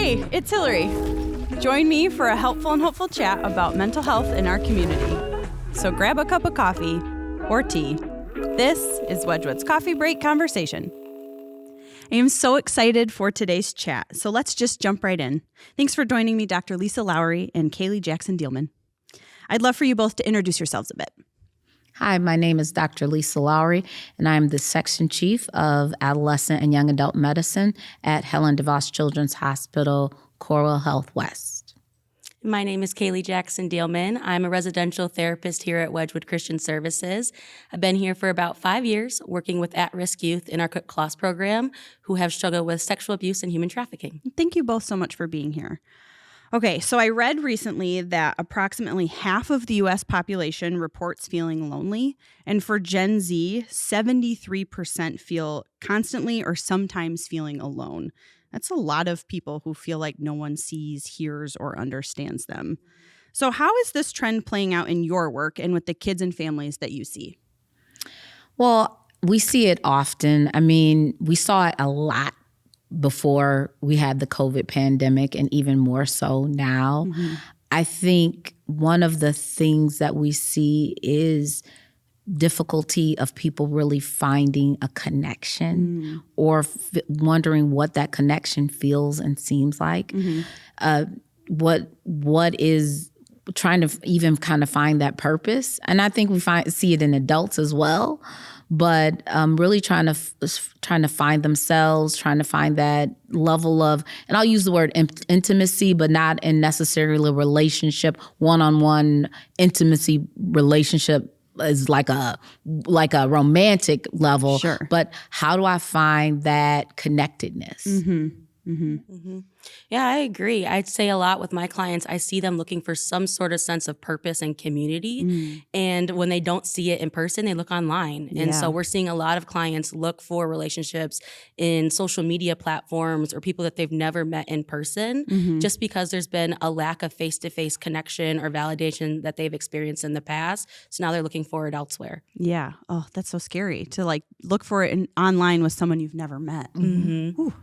Hey, it's Hillary. Join me for a helpful and hopeful chat about mental health in our community. So grab a cup of coffee or tea. This is Wedgwood's Coffee Break Conversation. I am so excited for today's chat, so let's just jump right in. Thanks for joining me, Dr. Lisa Lowery and Kaylee Jackson-Dieleman. I'd love for you both to introduce yourselves a bit. Hi, my name is Dr. Lisa Lowery, and I'm the Section Chief of Adolescent and Young Adult Medicine at Helen DeVos Children's Hospital, Coral Health West. My name is Kaylee Jackson-Dieleman. I'm a residential therapist here at Wedgwood Christian Services. I've been here for about 5 years, working with at-risk youth in our Cook Class program who have struggled with sexual abuse and human trafficking. Thank you both so much for being here. Okay, so I read recently that approximately half of the U.S. population reports feeling lonely, and for Gen Z, 73% feel constantly or sometimes feeling alone. That's a lot of people who feel like no one sees, hears, or understands them. So how is this trend playing out in your work and with the kids and families that you see? Well, we see it often. I mean, we saw it a lot before we had the COVID pandemic, and even more so now. Mm-hmm. I think one of the things that we see is difficulty of people really finding a connection or wondering what that connection feels and seems like. Mm-hmm. What is trying to even kind of find that purpose. And I think we see it in adults as well. But really trying to find themselves, trying to find that level of, and I'll use the word intimacy, but not in necessarily a relationship, one-on-one intimacy relationship is like a romantic level. Sure. But how do I find that connectedness? Mm-hmm. Mm-hmm. Mm-hmm. Yeah, I agree. I'd say a lot with my clients, I see them looking for some sort of sense of purpose and community. And when they don't see it in person, they look online. And so we're seeing a lot of clients look for relationships in social media platforms or people that they've never met in person, just because there's been a lack of face-to-face connection or validation that they've experienced in the past. So now they're looking for it elsewhere. Yeah. Oh, that's so scary to like look for it online with someone you've never met. Mm-hmm. Ooh.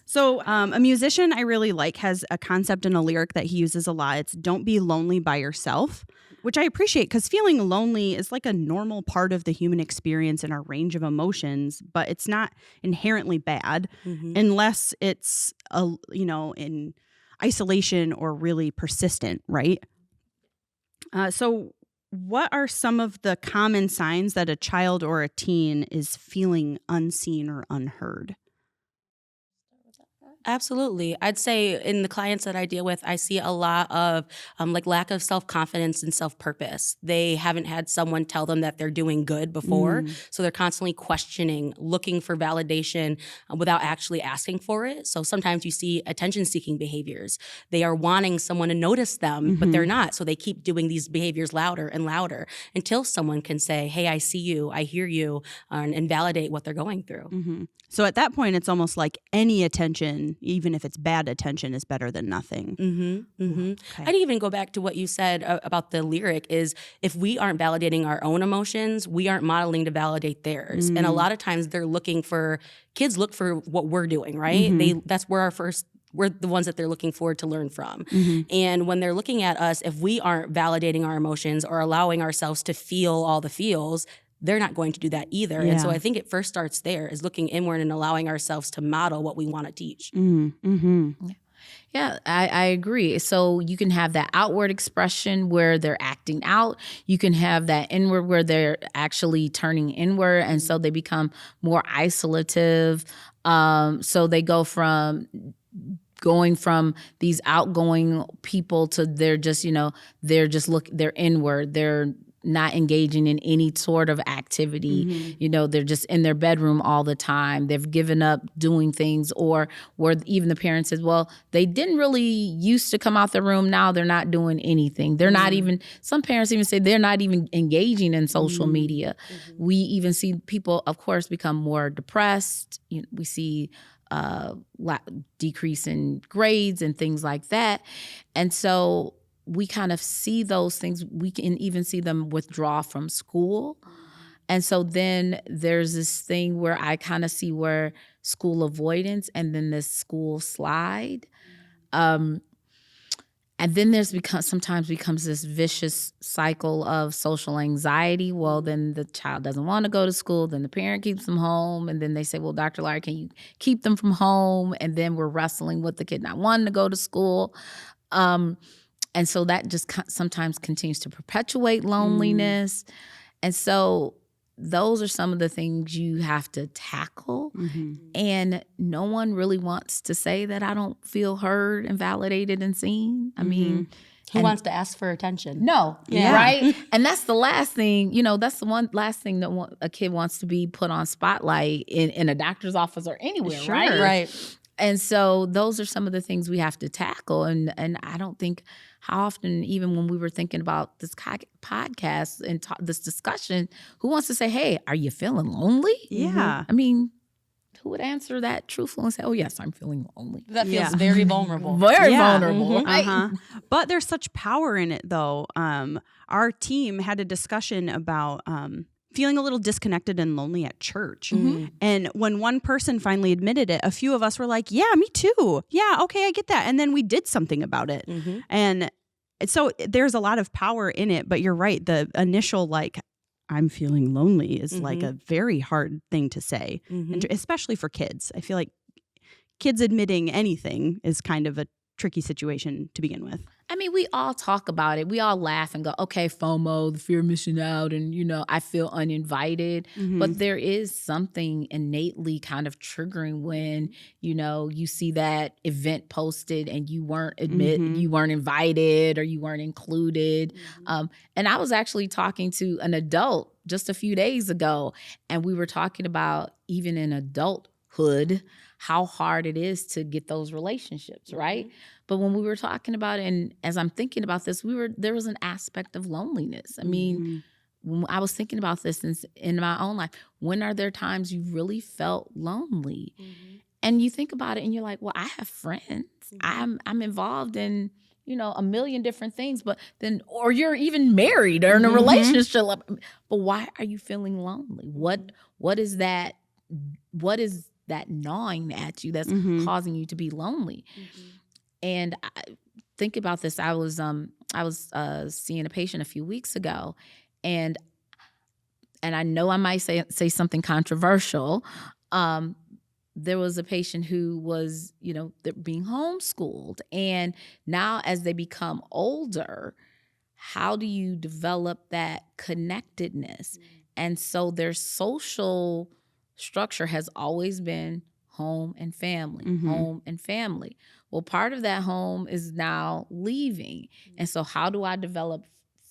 So a musician I really like has a concept and a lyric that he uses a lot. It's "Don't be lonely by yourself," which I appreciate because feeling lonely is like a normal part of the human experience and our range of emotions, but it's not inherently bad unless it's in isolation or really persistent, right? So what are some of the common signs that a child or a teen is feeling unseen or unheard? Absolutely. I'd say in the clients that I deal with, I see a lot of lack of self-confidence and self-purpose. They haven't had someone tell them that they're doing good before. So they're constantly questioning, looking for validation without actually asking for it. So sometimes you see attention-seeking behaviors. They are wanting someone to notice them, but they're not. So they keep doing these behaviors louder and louder until someone can say, hey, I see you, I hear you, and validate what they're going through. So at that point, it's almost like any attention, even if it's bad attention, is better than nothing. Okay. I'd even go back to what you said about the lyric is if we aren't validating our own emotions, we aren't modeling to validate theirs. And a lot of times kids look for what we're doing, right? We're the ones that they're looking forward to learn from. And when they're looking at us, if we aren't validating our emotions or allowing ourselves to feel all the feels, they're not going to do that either. Yeah. And so I think it first starts there, is looking inward and allowing ourselves to model what we want to teach. Yeah, I agree. So you can have that outward expression where they're acting out. You can have that inward where they're actually turning inward. And so they become more isolative. So they go from going from these outgoing people to they're inward. They're not engaging in any sort of activity. They're just in their bedroom all the time. They've given up doing things, or where even the parent says, well, they didn't really used to come out the room. Now they're not doing anything. They're not even, some parents even say they're not even engaging in social media. We even see people, of course, become more depressed. We see decrease in grades and things like that. And so we kind of see those things. We can even see them withdraw from school. And so then there's this thing where I kind of see where school avoidance and then this school slide. And then sometimes becomes this vicious cycle of social anxiety. Well, then the child doesn't want to go to school. Then the parent keeps them home. And then they say, well, Dr. Larry, can you keep them from home? And then we're wrestling with the kid not wanting to go to school. And so that just sometimes continues to perpetuate loneliness. And so those are some of the things you have to tackle. And no one really wants to say that I don't feel heard and validated and seen. I mean, who wants to ask for attention? No, right? And that's the last thing, that's the one last thing that a kid wants to be put on spotlight in a doctor's office or anywhere, right? Right. And so those are some of the things we have to tackle. And I don't think how often, even when we were thinking about this podcast and this discussion, who wants to say, hey, are you feeling lonely? Yeah. I mean, who would answer that truthfully and say, oh, yes, I'm feeling lonely? That feels very vulnerable. Very vulnerable. Right? But there's such power in it, though. Our team had a discussion about feeling a little disconnected and lonely at church. And when one person finally admitted it, a few of us were like, yeah, me too. Yeah, okay, I get that. And then we did something about it. And so there's a lot of power in it, but you're right. The initial, I'm feeling lonely is like a very hard thing to say, and especially for kids. I feel like kids admitting anything is kind of a tricky situation to begin with. I mean, we all talk about it. We all laugh and go, okay, FOMO, the fear of missing out, and, I feel uninvited. But there is something innately kind of triggering when, you see that event posted and you weren't you weren't invited or you weren't included. And I was actually talking to an adult just a few days ago, and we were talking about even in adulthood, how hard it is to get those relationships, right? But when we were talking about it, and as I'm thinking about this, there was an aspect of loneliness. I mean, when I was thinking about this in my own life, when are there times you really felt lonely? And you think about it and you're like, well, I have friends. I'm involved in, a million different things, but then, or you're even married or in a relationship. But why are you feeling lonely? What is that gnawing at you that's causing you to be lonely? And I think about this. I was seeing a patient a few weeks ago, and I know I might say something controversial. There was a patient who was, they're being homeschooled, and now as they become older, how do you develop that connectedness? And so their social structure has always been home and family, home and family. Well, part of that home is now leaving. And so how do I develop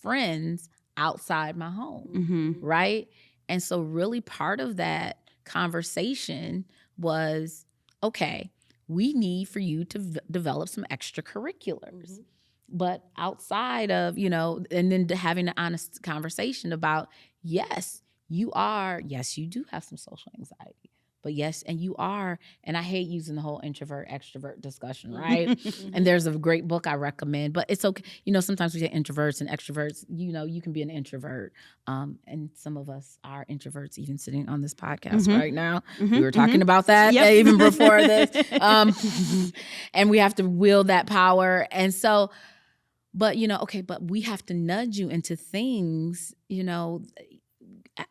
friends outside my home, right? And so really part of that conversation was, okay, we need for you to develop some extracurriculars. But outside of, and then having an honest conversation about, yes, you do have some social anxiety. But yes, and you are, and I hate using the whole introvert, extrovert discussion, right? And there's a great book I recommend, but it's okay. Sometimes we say introverts and extroverts, you can be an introvert. And some of us are introverts even sitting on this podcast right now. We were talking about that even before this. And we have to wield that power. And so, but, but we have to nudge you into things,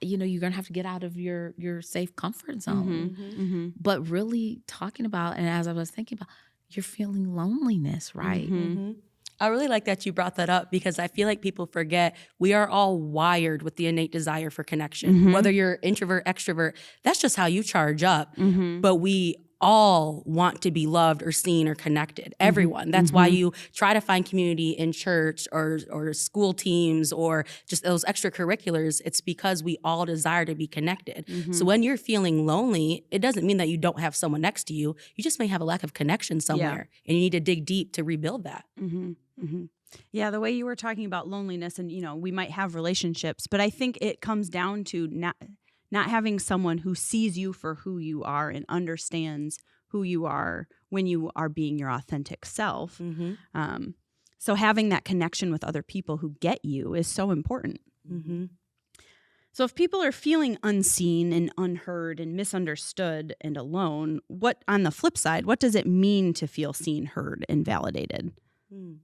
you're going to have to get out of your safe comfort zone. But really talking about, and as I was thinking about, you're feeling loneliness, right? I really like that you brought that up, because I feel like people forget we are all wired with the innate desire for connection. Whether you're introvert, extrovert, that's just how you charge up. But we all want to be loved or seen or connected. Everyone. That's why you try to find community in church or school teams or just those extracurriculars. It's because we all desire to be connected. So when you're feeling lonely, it doesn't mean that you don't have someone next to you. You just may have a lack of connection somewhere, and you need to dig deep to rebuild that. Yeah, the way you were talking about loneliness, and we might have relationships, but I think it comes down to not having someone who sees you for who you are and understands who you are when you are being your authentic self. So having that connection with other people who get you is so important. So if people are feeling unseen and unheard and misunderstood and alone, what on the flip side, what does it mean to feel seen, heard, and validated? Hmm.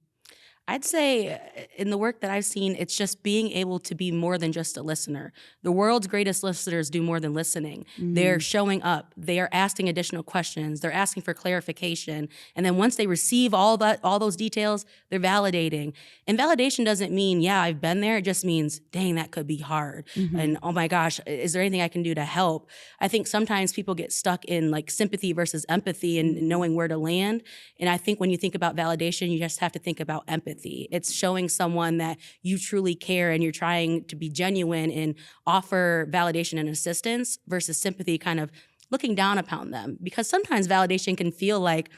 I'd say in the work that I've seen, it's just being able to be more than just a listener. The world's greatest listeners do more than listening. They're showing up. They are asking additional questions. They're asking for clarification. And then once they receive all those details, they're validating. And validation doesn't mean, yeah, I've been there. It just means, dang, that could be hard. And oh my gosh, is there anything I can do to help? I think sometimes people get stuck in like sympathy versus empathy and knowing where to land. And I think when you think about validation, you just have to think about empathy. It's showing someone that you truly care and you're trying to be genuine and offer validation and assistance versus sympathy kind of looking down upon them. Because sometimes validation can feel like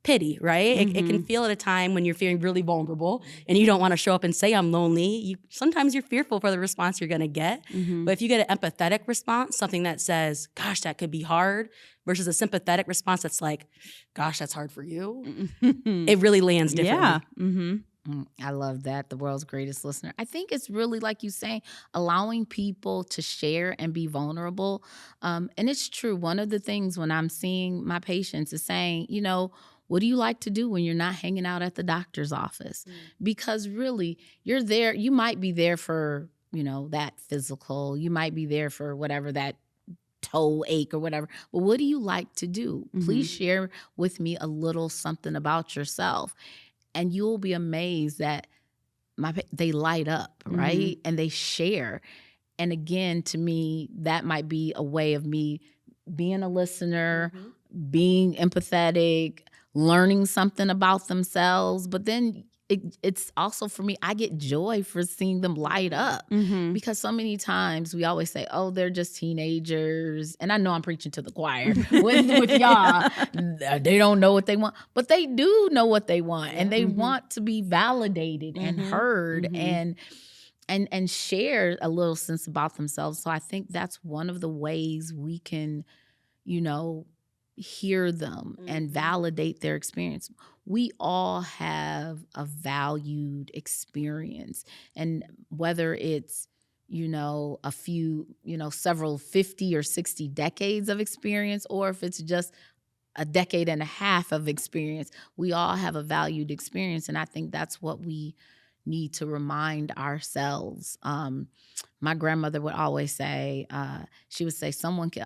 pity, right? It can feel at a time when you're feeling really vulnerable and you don't want to show up and say, I'm lonely. Sometimes you're fearful for the response you're going to get. But if you get an empathetic response, something that says, gosh, that could be hard, versus a sympathetic response that's like, gosh, that's hard for you, it really lands differently. Yeah. I love that. The world's greatest listener. I think it's really, like you saying, allowing people to share and be vulnerable. And it's true. One of the things when I'm seeing my patients is saying, what do you like to do when you're not hanging out at the doctor's office? Because really, you're there. You might be there for, that physical. You might be there for whatever, that toe ache or whatever. But what do you like to do? Please share with me a little something about yourself. And you'll be amazed that they light up, right? And they share. And again, to me, that might be a way of me being a listener, being empathetic, learning something about themselves. But then it's also for me, I get joy for seeing them light up. Because so many times we always say, oh, they're just teenagers. And I know I'm preaching to the choir with y'all. They don't know what they want. But they do know what they want. And they want to be validated and heard and share a little sense about themselves. So I think that's one of the ways we can, hear them and validate their experience. We all have a valued experience. And whether it's, a few, several 50 or 60 decades of experience, or if it's just a decade and a half of experience, we all have a valued experience. And I think that's what we need to remind ourselves. My grandmother would always say, she would say, someone can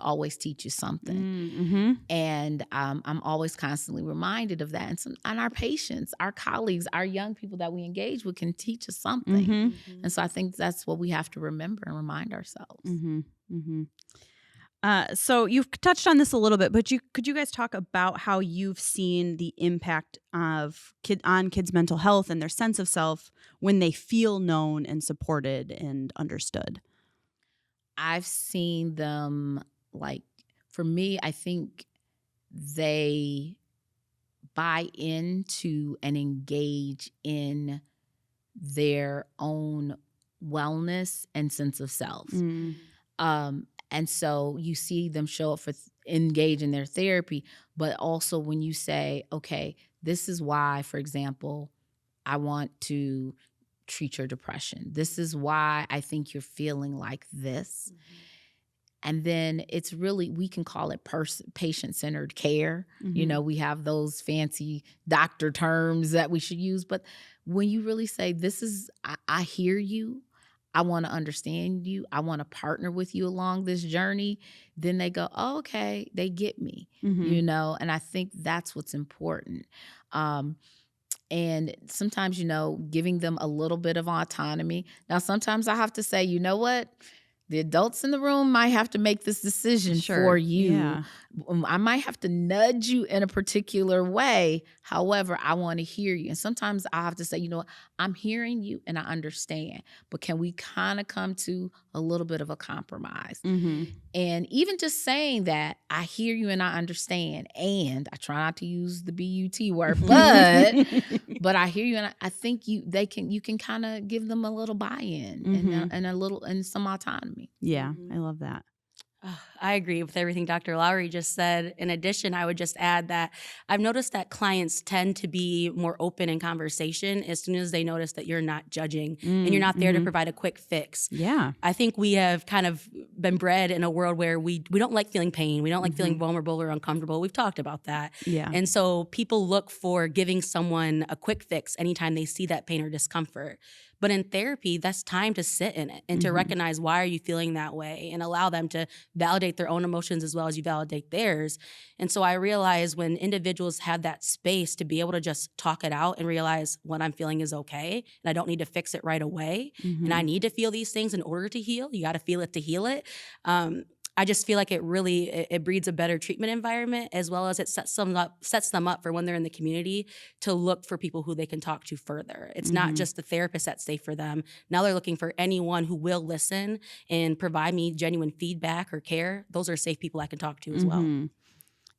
always teach you something. And I'm always constantly reminded of that. And our patients, our colleagues, our young people that we engage with can teach us something. And so I think that's what we have to remember and remind ourselves. So you've touched on this a little bit, but could you guys talk about how you've seen the impact of kids' mental health and their sense of self when they feel known and supported and understood? I've seen them, for me, I think they buy into and engage in their own wellness and sense of self. And so you see them show up engage in their therapy, but also when you say, okay, this is why, for example, I want to treat your depression. This is why I think you're feeling like this. And then it's really, we can call it patient-centered care. We have those fancy doctor terms that we should use. But when you really say, I hear you, I want to understand you, I want to partner with you along this journey, then they go, oh, okay, they get me, and I think that's what's important. And sometimes, giving them a little bit of autonomy. Now, sometimes I have to say, you know what? The adults in the room might have to make this decision for you. Yeah. I might have to nudge you in a particular way. However, I want to hear you. And sometimes I have to say, what? I'm hearing you and I understand. But can we kind of come to a little bit of a compromise? And even just saying that, I hear you and I understand. And I try not to use the BUT word, but I hear you and I think you can kind of give them a little buy-in and some autonomy. Yeah, I love that. I agree with everything Dr. Lowery just said. In addition, I would just add that I've noticed that clients tend to be more open in conversation as soon as they notice that you're not judging and you're not there to provide a quick fix. Yeah. I think we have kind of been bred in a world where we don't like feeling pain. We don't like feeling vulnerable or uncomfortable. We've talked about that. Yeah. And so people look for giving someone a quick fix anytime they see that pain or discomfort. But in therapy, that's time to sit in it and to recognize why are you feeling that way and allow them to validate their own emotions as well as you validate theirs. And so I realize when individuals have that space to be able to just talk it out and realize what I'm feeling is okay and I don't need to fix it right away and I need to feel these things in order to heal. You got to feel it to heal it. I just feel like it breeds a better treatment environment as well as it sets them up for when they're in the community to look for people who they can talk to further. It's not just the therapist that's safe for them. Now they're looking for anyone who will listen and provide me genuine feedback or care. Those are safe people I can talk to as well.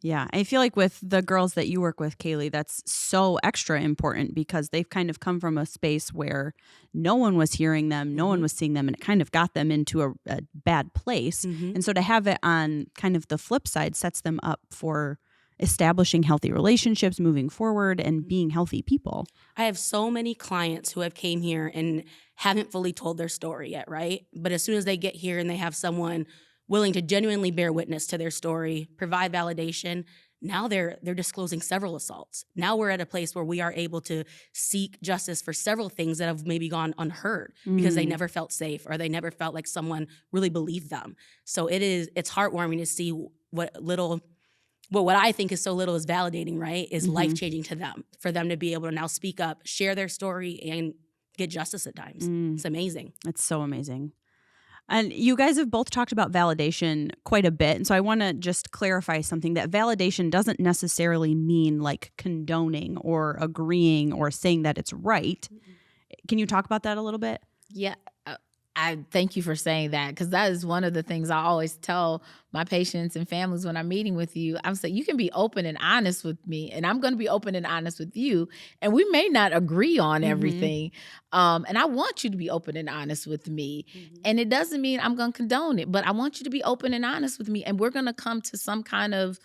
Yeah, I feel like with the girls that you work with, Kaylee, that's so extra important because they've kind of come from a space where no one was hearing them, no one was seeing them, and it kind of got them into a bad place. And so to have it on kind of the flip side sets them up for establishing healthy relationships, moving forward, and being healthy people. I have so many clients who have came here and haven't fully told their story yet, right? But as soon as they get here and they have someone willing to genuinely bear witness to their story, provide validation, now they're disclosing several assaults. Now we're at a place where we are able to seek justice for several things that have maybe gone unheard because they never felt safe or they never felt like someone really believed them. So it's heartwarming to see what I think is so little is validating, right? Is life-changing to them, for them to be able to now speak up, share their story, and get justice at times. It's amazing. It's so amazing. And you guys have both talked about validation quite a bit. And so I want to just clarify something, that validation doesn't necessarily mean like condoning or agreeing or saying that it's right. Can you talk about that a little bit? Yeah. I thank you for saying that, because that is one of the things I always tell my patients and families when I'm meeting with you. I'm saying you can be open and honest with me, and I'm going to be open and honest with you, and we may not agree on everything. And I want you to be open and honest with me. And it doesn't mean I'm going to condone it, but I want you to be open and honest with me, and we're going to come to some kind of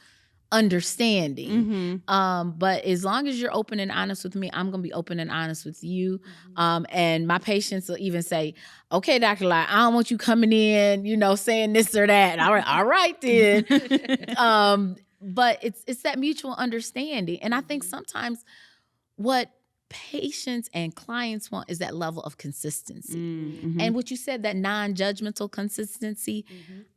understanding. But as long as you're open and honest with me, I'm going to be open and honest with you. And my patients will even say, okay, Dr. Lai, I don't want you coming in, saying this or that. All right then. But it's that mutual understanding. And I think sometimes what patients and clients want is that level of consistency. And what you said, that non-judgmental consistency,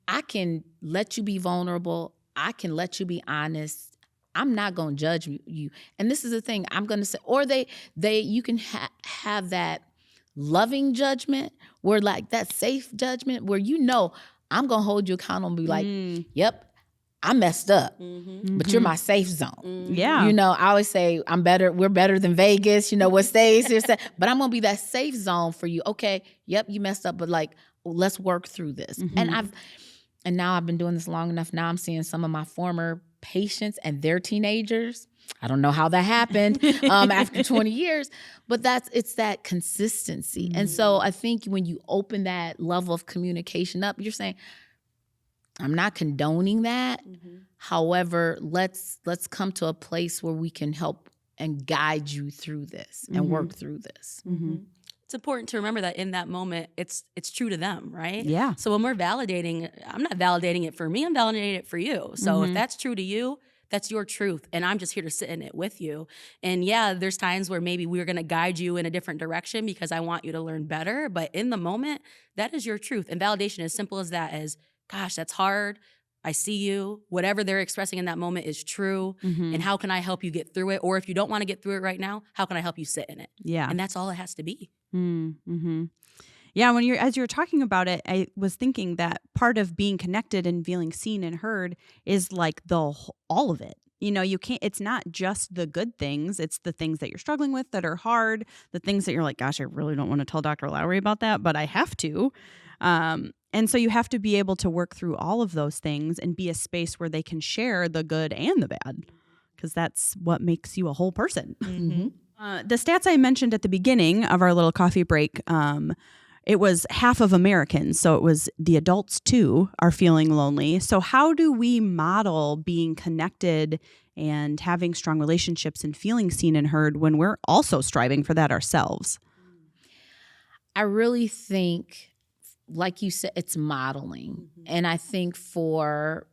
I can let you be vulnerable. I can let you be honest. I'm not going to judge you. And this is the thing I'm going to say, or you can have that loving judgment, where like that safe judgment where I'm going to hold you accountable and be like, yep, I messed up, but you're my safe zone. Yeah. I always say we're better than Vegas, what stays here, but I'm going to be that safe zone for you. Okay, yep, you messed up, but like, let's work through this. And now I've been doing this long enough. Now I'm seeing some of my former patients and their teenagers. I don't know how that happened after 20 years, but it's that consistency. And so I think when you open that level of communication up, you're saying, I'm not condoning that. However, let's come to a place where we can help and guide you through this and work through this. It's important to remember that in that moment, it's true to them, right? Yeah. So when we're validating, I'm not validating it for me, I'm validating it for you. So if that's true to you, that's your truth. And I'm just here to sit in it with you. And yeah, there's times where maybe we're going to guide you in a different direction because I want you to learn better. But in the moment, that is your truth. And validation, as simple as that, is, gosh, that's hard. I see you. Whatever they're expressing in that moment is true. And how can I help you get through it? Or if you don't want to get through it right now, how can I help you sit in it? Yeah. And that's all it has to be. Yeah, as you were talking about it, I was thinking that part of being connected and feeling seen and heard is like all of it. You can't, it's not just the good things, it's the things that you're struggling with that are hard, the things that you're like, gosh, I really don't want to tell Dr. Lowery about that, but I have to. And so you have to be able to work through all of those things and be a space where they can share the good and the bad, because that's what makes you a whole person. The stats I mentioned at the beginning of our little coffee break it was half of Americans, so it was the adults too are feeling lonely. So how do we model being connected and having strong relationships and feeling seen and heard when we're also striving for that ourselves? I really think, like you said, it's modeling. And I think for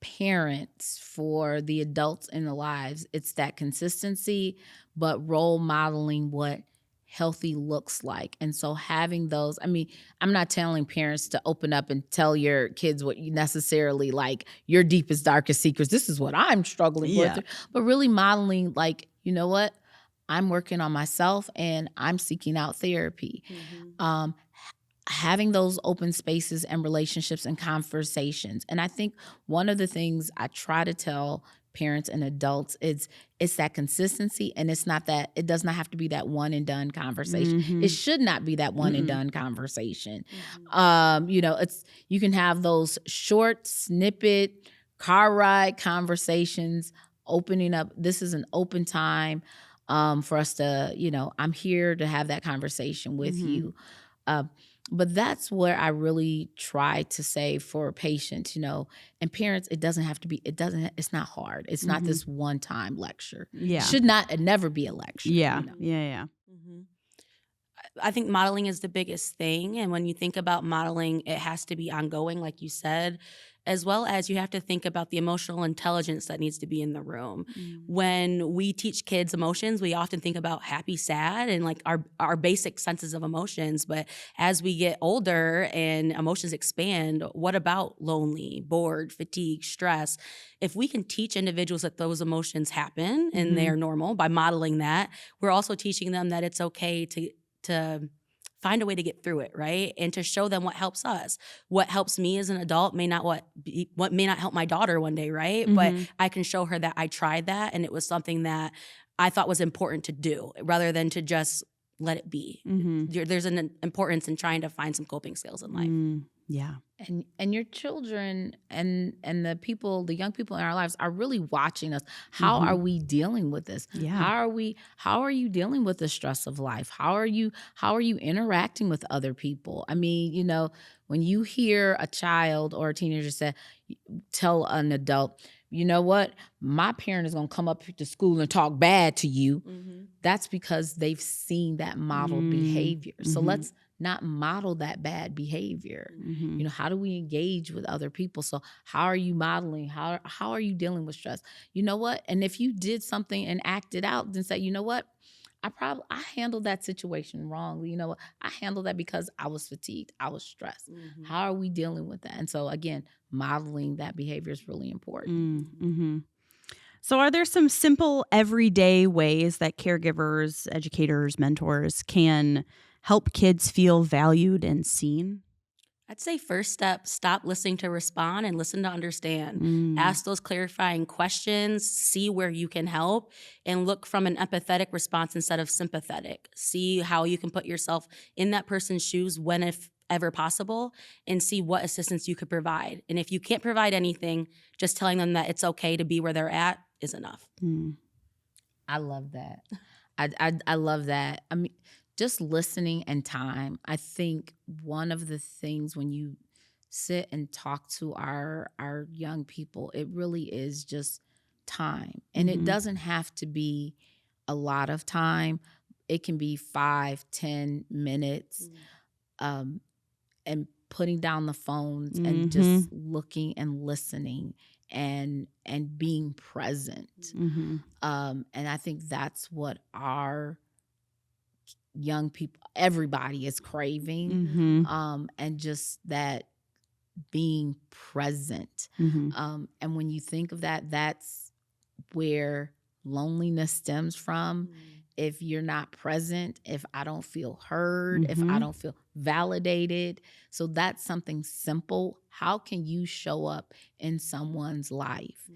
parents, for the adults in the lives, it's that consistency, but role modeling what healthy looks like. And so having those, I mean, I'm not telling parents to open up and tell your kids what you necessarily like, your deepest, darkest secrets. This is what I'm struggling with. But really modeling, like, you know what? I'm working on myself and I'm seeking out therapy. Having those open spaces and relationships and conversations. And I think one of the things I try to tell parents and adults is it's that consistency, and it's not that, it does not have to be that one and done conversation. It should not be that one and done conversation. It's, you can have those short snippet car ride conversations, opening up. This is an open time for us to, I'm here to have that conversation with you. But that's where I really try to say for patients, and parents, it doesn't have to be, it's not hard. It's not this one-time lecture. Yeah. It should never be a lecture. Yeah. I think modeling is the biggest thing. And when you think about modeling, it has to be ongoing, like you said, as well as you have to think about the emotional intelligence that needs to be in the room. When we teach kids emotions, we often think about happy, sad, and like our basic senses of emotions. But as we get older and emotions expand, what about lonely, bored, fatigue, stress? If we can teach individuals that those emotions happen and they are normal by modeling that, we're also teaching them that it's okay to find a way to get through it, right? And to show them what helps us. What helps me as an adult may not what may not help my daughter one day, right? But I can show her that I tried that and it was something that I thought was important to do rather than to just let it be. There's an importance in trying to find some coping skills in life. Yeah. And your children and the young people in our lives are really watching us. How are we dealing with this? Yeah. How are you dealing with the stress of life? How are you interacting with other people? I mean, when you hear a child or a teenager tell an adult, you know what, my parent is going to come up to school and talk bad to you. That's because they've seen that modeled behavior. So let's not model that bad behavior. How do we engage with other people? So how are you modeling? How are you dealing with stress? You know what? And if you did something and acted out, then say, you know what? I handled that situation wrongly. You know what? I handled that because I was fatigued. I was stressed. How are we dealing with that? And so again, modeling that behavior is really important. So are there some simple everyday ways that caregivers, educators, mentors can help kids feel valued and seen? I'd say first step, stop listening to respond and listen to understand. Ask those clarifying questions, see where you can help, and look from an empathetic response instead of sympathetic. See how you can put yourself in that person's shoes when, if ever possible, and see what assistance you could provide. And if you can't provide anything, just telling them that it's okay to be where they're at is enough. I love that. I love that. I mean, just listening and time. I think one of the things when you sit and talk to our young people, it really is just time. And it doesn't have to be a lot of time. It can be 5-10 minutes. And putting down the phones and just looking and listening and being present. And I think that's what our young people, everybody is craving. And just that being present. And when you think of that, that's where loneliness stems from. If you're not present, if I don't feel heard, if I don't feel validated. So that's something simple. How can you show up in someone's life?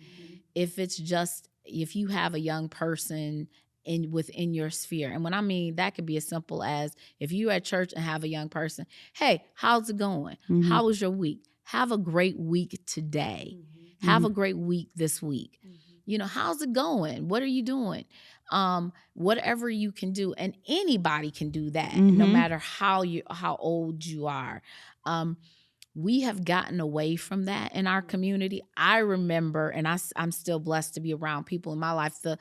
If you have a young person within your sphere. And when I mean that could be as simple as if you're at church and have a young person, hey, how's it going? How was your week? Have a great week today. Have a great week this week. How's it going? What are you doing? Whatever you can do, and anybody can do that, Mm-hmm. no matter how old you are. We have gotten away from that in our community. I remember, and I'm still blessed to be around people in my life, the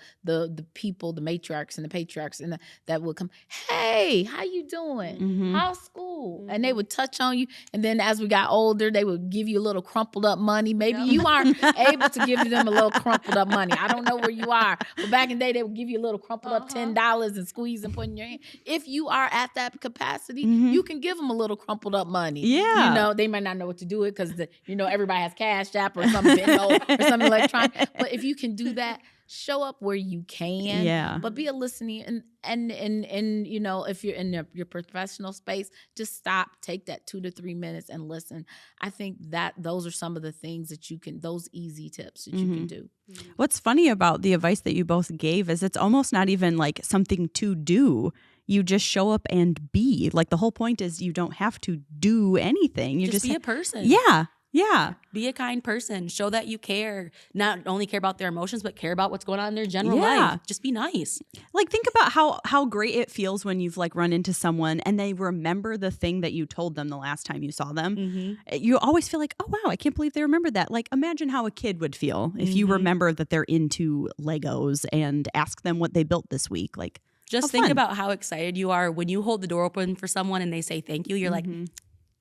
people, the matriarchs and the patriarchs, and that would come, hey, how you doing? Mm-hmm. How's school? And they would touch on you. And then as we got older, they would give you a little crumpled up money. Maybe you aren't able to give them a little crumpled up money. I don't know where you are. But back in the day, they would give you a little crumpled up $10 and squeeze and put in your hand. If you are at that capacity, you can give them a little crumpled up money. Yeah. You know, they might not know what to do with because everybody has Cash App or something or something electronic. But if you can do that, show up where you can. Yeah. But be a listening and if you're in your professional space, just stop, take that 2 to 3 minutes and listen. I think that those are some of the things that those easy tips that you can do. What's funny about the advice that you both gave is it's almost not even like something to do. You just show up and be. Like the whole point is you don't have to do anything. You just be a person. Yeah. Yeah. Be a kind person. Show that you care. Not only care about their emotions, but care about what's going on in their general life. Just be nice. Like think about how great it feels when you've like run into someone and they remember the thing that you told them the last time you saw them. Mm-hmm. You always feel like, oh wow, I can't believe they remembered that. Like imagine how a kid would feel if you remember that they're into Legos and ask them what they built this week. Like just think about how excited you are when you hold the door open for someone and they say thank you. You're like,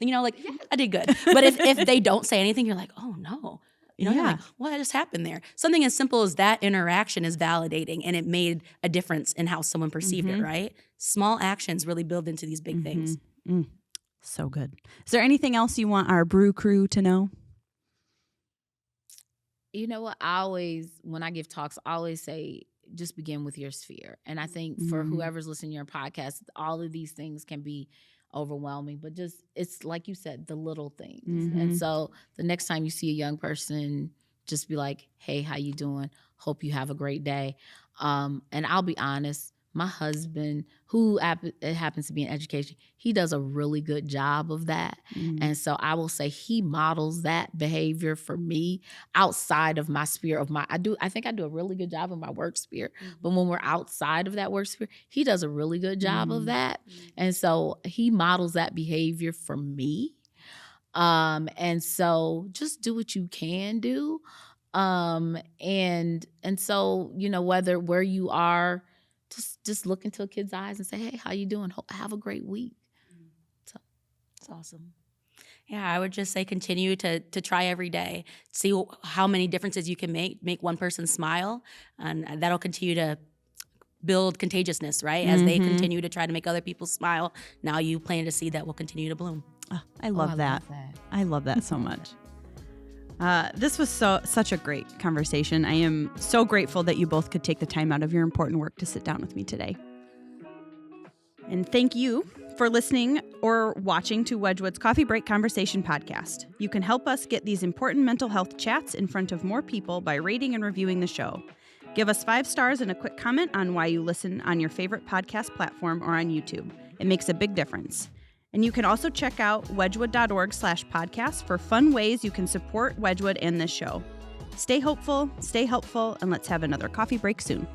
I did good. But if they don't say anything, you're like, oh no. You're like, what just happened there? Something as simple as that interaction is validating and it made a difference in how someone perceived it, right? Small actions really build into these big things. So good. Is there anything else you want our brew crew to know? You know what? When I give talks, I always say, just begin with your sphere. And I think for whoever's listening to your podcast, all of these things can be overwhelming, but just, it's like you said, the little things. And so the next time you see a young person, just be like, hey, how you doing? Hope you have a great day. And I'll be honest, my husband, who happens to be in education, he does a really good job of that. And so I will say he models that behavior for me outside of my sphere of I think I do a really good job in my work sphere. But when we're outside of that work sphere, he does a really good job of that. And so he models that behavior for me. And so just do what you can do. And so, where you are, just look into a kid's eyes and say, hey, how you doing? Have a great week. So it's awesome. Yeah, I would just say continue to try every day. See how many differences you can make one person smile. And that'll continue to build contagiousness, right? As they continue to try to make other people smile, now you plant a seed that will continue to bloom. Oh, I love that. I love that so much. This was such a great conversation. I am so grateful that you both could take the time out of your important work to sit down with me today. And thank you for listening or watching to Wedgwood's Coffee Break Conversation podcast. You can help us get these important mental health chats in front of more people by rating and reviewing the show. Give us 5 stars and a quick comment on why you listen on your favorite podcast platform or on YouTube. It makes a big difference. And you can also check out wedgwood.org/podcast for fun ways you can support Wedgwood and this show. Stay hopeful, stay helpful, and let's have another coffee break soon.